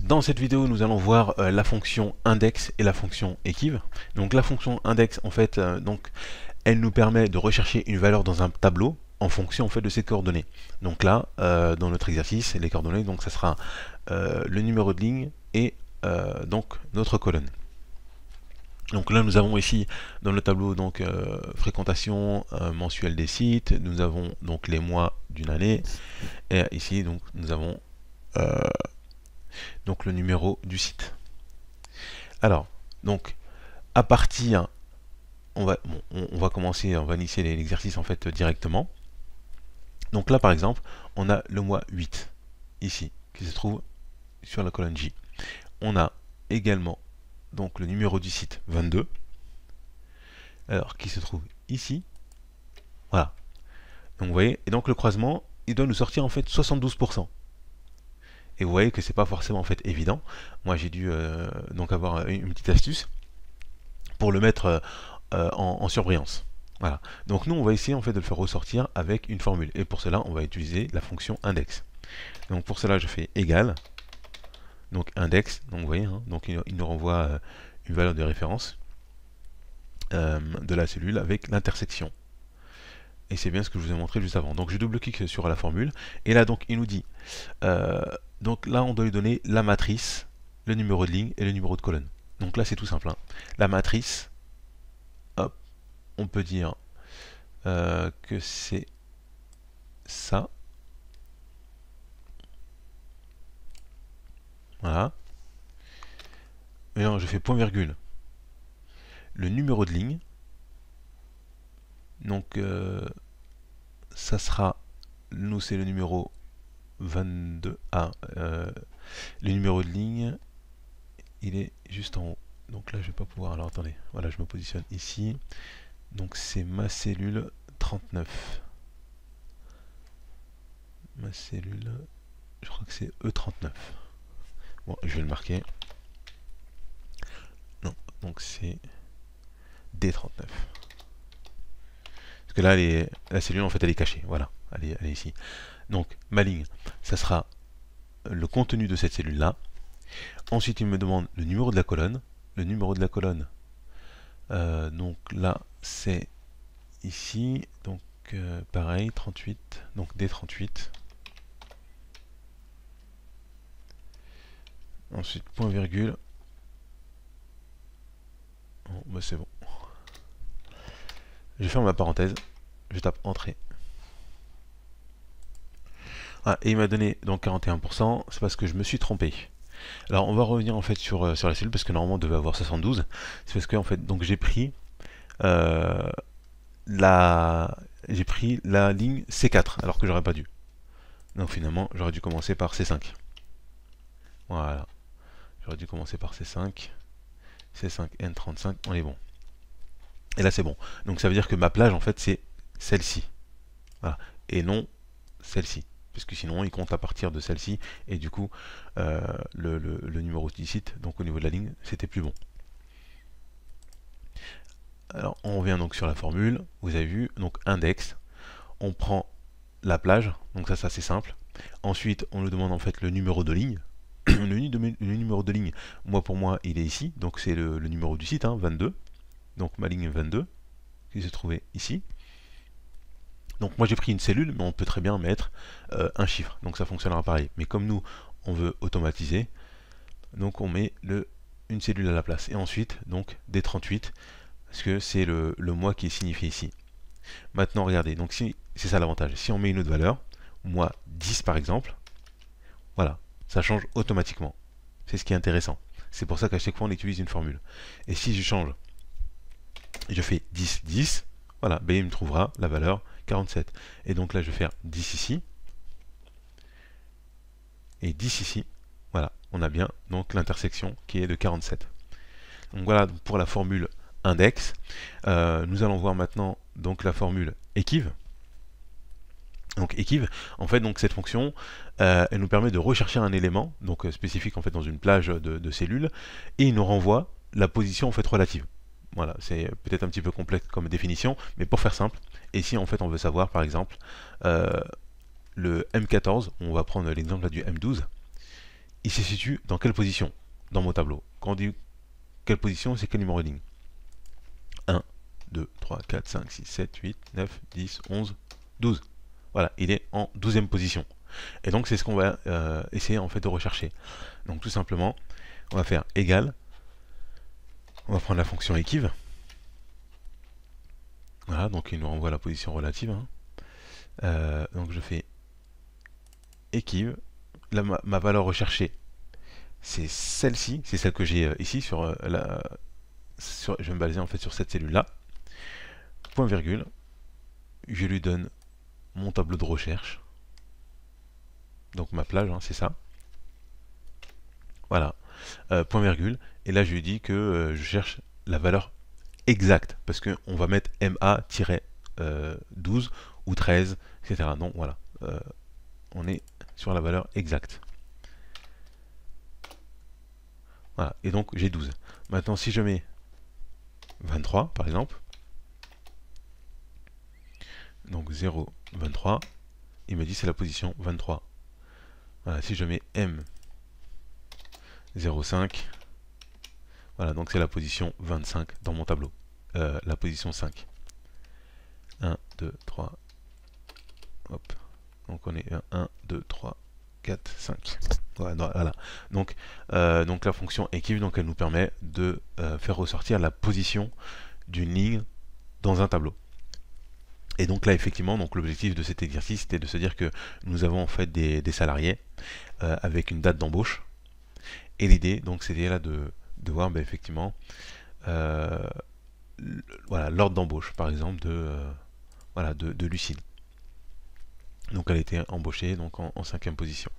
Dans cette vidéo, nous allons voir la fonction index et la fonction equiv. Donc la fonction index, en fait, elle nous permet de rechercher une valeur dans un tableau en fonction en fait de ses coordonnées. Donc là, dans notre exercice, les coordonnées, donc ça sera le numéro de ligne et donc notre colonne. Donc là, nous avons ici dans le tableau donc fréquentation mensuelle des sites. Nous avons donc les mois d'une année et ici donc nous avons donc le numéro du site. Alors, donc, à partir, on va commencer, on va initier l'exercice en fait directement. Donc là, par exemple, on a le mois 8, ici, qui se trouve sur la colonne J. On a également donc le numéro du site 22, alors qui se trouve ici. Voilà. Donc vous voyez, et donc le croisement, il doit nous sortir en fait 72%. Et vous voyez que c'est pas forcément en fait évident. Moi j'ai dû donc avoir une petite astuce pour le mettre en surbrillance. Voilà. Donc nous on va essayer en fait de le faire ressortir avec une formule. Et pour cela on va utiliser la fonction index. Donc pour cela je fais égal. Donc index, donc vous voyez, hein, donc il nous renvoie une valeur de référence de la cellule avec l'intersection. Et c'est bien ce que je vous ai montré juste avant. Donc je double-clique sur la formule. Et là donc il nous dit donc là, on doit lui donner la matrice, le numéro de ligne et le numéro de colonne. Donc là, c'est tout simple. Hein. La matrice, hop, on peut dire que c'est ça. Voilà. Et non, je fais point virgule. Le numéro de ligne. Donc, ça sera, nous, c'est le numéro 22. Ah, le numéro de ligne, il est juste en haut. Donc là, je vais pas pouvoir. Alors attendez, voilà, je me positionne ici. Donc c'est ma cellule 39. Ma cellule, je crois que c'est E39. Bon, je vais le marquer. Non, donc c'est D39. Parce que là, la cellule, en fait, elle est cachée. Voilà, elle est ici. Donc, ma ligne, ça sera le contenu de cette cellule-là. Ensuite, il me demande le numéro de la colonne. Le numéro de la colonne, donc là, c'est ici. Donc, pareil, 38. Donc, D38. Ensuite, point virgule. Bon, bah c'est bon. Je ferme ma parenthèse. Je tape entrée. Ah, et il m'a donné donc 41%. C'est parce que je me suis trompé. Alors on va revenir en fait sur la cellule parce que normalement on devait avoir 72. C'est parce que en fait donc j'ai pris la ligne C4 alors que j'aurais pas dû. Donc finalement j'aurais dû commencer par C5. Voilà. J'aurais dû commencer par C5. C5 N35, on est bon. Et là c'est bon. Donc ça veut dire que ma plage en fait c'est celle-ci. Voilà. Et non celle-ci. Parce que sinon il compte à partir de celle-ci et du coup le numéro du site, donc au niveau de la ligne, c'était plus bon. Alors on revient donc sur la formule, vous avez vu, donc index, on prend la plage, donc ça c'est simple. Ensuite on nous demande en fait le numéro de ligne. le numéro de ligne, pour moi il est ici, donc c'est le numéro du site, hein, 22. Donc ma ligne 22, qui se trouvait ici. Donc moi j'ai pris une cellule, mais on peut très bien mettre un chiffre, donc ça fonctionnera pareil. Mais comme nous, on veut automatiser, donc on met une cellule à la place. Et ensuite, donc des 38, parce que c'est le mois qui est signifié ici. Maintenant, regardez, donc si c'est ça l'avantage. Si on met une autre valeur, mois 10 par exemple, voilà, ça change automatiquement. C'est ce qui est intéressant. C'est pour ça qu'à chaque fois on utilise une formule. Et si je change, je fais 10, 10, voilà, ben il me trouvera la valeur 47. Et donc là, je vais faire 10 ici. Et 10 ici. Voilà, on a bien donc l'intersection qui est de 47. Donc voilà pour la formule index. Nous allons voir maintenant donc la formule equiv. Donc equiv, en fait, donc cette fonction, elle nous permet de rechercher un élément, donc spécifique en fait dans une plage de cellules, et il nous renvoie la position en fait relative. Voilà, c'est peut-être un petit peu complexe comme définition, mais pour faire simple, et si en fait on veut savoir par exemple le M14, on va prendre l'exemple du M12, il se situe dans quelle position dans mon tableau. Quand on dit quelle position, c'est quel numéro de ligne? 1, 2, 3, 4, 5, 6, 7, 8, 9, 10, 11, 12. Voilà, il est en 12e position. Et donc c'est ce qu'on va essayer en fait de rechercher. Donc tout simplement, on va faire égal, on va prendre la fonction équive. Voilà, donc il nous renvoie la position relative. Donc je fais équive. Là, ma valeur recherchée, c'est celle-ci, c'est celle que j'ai ici sur je vais me baser en fait sur cette cellule-là. Point virgule, je lui donne mon tableau de recherche. Donc ma plage, c'est ça. Voilà. Point virgule. Et là je lui dis que je cherche la valeur exacte. Parce qu'on va mettre MA-12 ou 13, etc. Donc voilà. On est sur la valeur exacte. Voilà. Et donc j'ai 12. Maintenant si je mets 23 par exemple. Donc 0, 23. Il me dit c'est la position 23. Voilà, si je mets M 0,5, voilà, donc c'est la position 25 dans mon tableau. La position 5. 1, 2, 3. Hop. Donc on est 1, 2, 3, 4, 5. Voilà. Donc la fonction équive, donc elle nous permet de faire ressortir la position d'une ligne dans un tableau. Et donc là effectivement, donc l'objectif de cet exercice c'était de se dire que nous avons en fait des salariés avec une date d'embauche. Et l'idée donc c'était là de voir effectivement voilà, l'ordre d'embauche par exemple de Lucille. Donc elle a été embauchée donc en 5e position.